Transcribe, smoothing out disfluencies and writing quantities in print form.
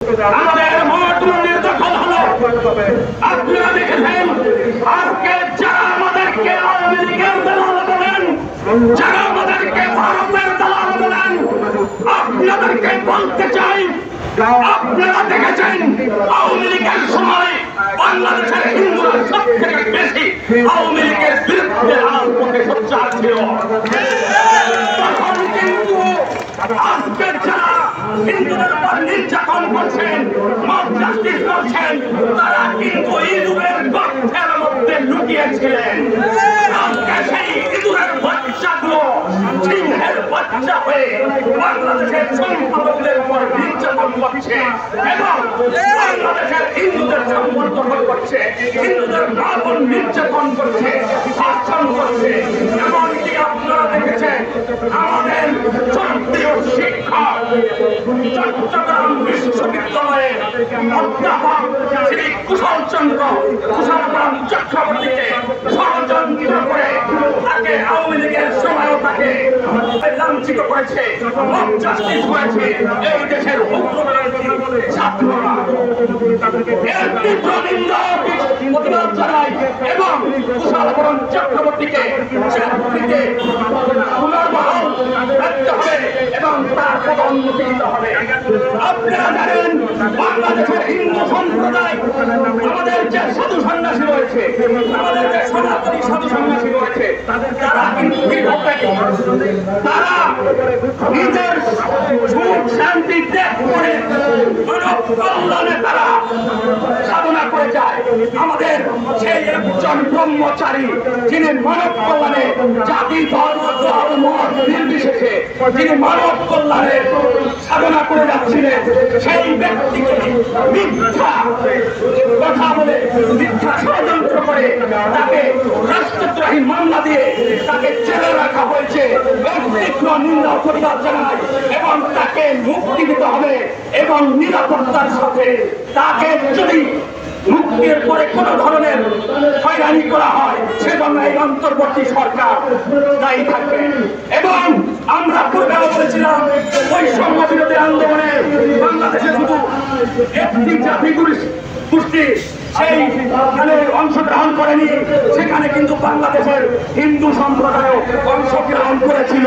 আমাদের ভোট মন্দির দখল হলো। আপনারা দেখেছেন আজকে যারা আমাদেরকে আওয়ামী লীগের দালাল বলেন, যারা আমাদেরকে ভারতের দালাল বলেন, আপনাদেরকে বলতে চাই, আপনারা দেখেছেন আওয়ামী লীগের সময় বাংলাদেশের হিন্দুরা সব থেকে বেশি আওয়ামী লীগের বিরুদ্ধে রাজপথে সোচ্চার ছিল। তখন কিন্তু আজকের যারা হিন্দুদের উপর নির্যাতন করছেন, মব জাস্টিস করছেন, তারা কিন্তু ইঁদুরের গর্তের মধ্যে লুকিয়েছিলেন। আজকে সেই ইঁদুরের বাচ্চাগুলো সিংহের বাচ্চা হয়ে বাংলাদেশের সংখ্যালঘুদের উপর নির্যাতন করছে এবং বাংলাদেশের হিন্দুদের সম্পর্ক করছে, হিন্দুদের মাখন নির্যাতন করছে, শাসন করছে। এমনকি আপনারা দেখেছেন আমাদের জনপ্রিয় শিক্ষক চট্টগ্রাম বিশ্ববিদ্যালয়ের অধ্যাপক শ্রী কুশল চক্রবর্তীকে ষড়যন্ত্র করে তাকে আওয়ামী লীগের সময়ও তাকে লাঞ্ছিত করেছে, মব জাস্টিস করেছে এই দেশের উগ্রপন্থী ছাত্ররা। এর তীব্র নিন্দা প্রতিবাদ জানাই এবং কুশল চক্রবর্তীকে চাকরিতে পুনর্বহাল রাখতে হবে এবং তার পদোন্নতি দিতে হবে। আপনারা জানেন বাংলাদেশের হিন্দু সম্প্রদায়, আমাদের যে সাধু সন্ন্যাসী রয়েছে, আমাদের যে সনাতনী সাধু সন্ন্যাসী রয়েছে, তারা কিন্তু তারা নিজের সুখ শান্তি ত্যাগ করে মানব কল্যাণে তারা সাধনা করে যায়। আমাদের সেই একজন ব্রহ্মচারী যিনি মানব কল্যাণে জাতি ধর্ম মত নির্বিশেষে যিনি মানব কল্যাণে সাধনা করে যাচ্ছিলেন, সেই ব্যক্তিকে মিথ্যা কথা বলে, মিথ্যা ষড়যন্ত্র করে তাকে রাষ্ট্রদ্রোহী মামলা দিয়ে তাকে জেলে রাখা হয়েছে। তীব্র নিন্দা প্রতিবাদ জানাই এবং তাকে মুক্তি দিতে হবে এবং নিরাপত্তার সাথে তাকে যদি মুক্তির পরে কোন ধরনের হয়রানি করা হয় সেজন্য এই অন্তর্বর্তী সরকার দায়ী থাকবে। এবং আমরা পূর্বেও বলেছিলাম বৈষম্য বিরোধী আন্দোলনে বাংলাদেশে শুধু একটি জাতি গোষ্ঠী সেইখানে অংশগ্রহণ করেনি, সেখানে কিন্তু বাংলাদেশের হিন্দু সম্প্রদায়ও অংশগ্রহণ করেছিল।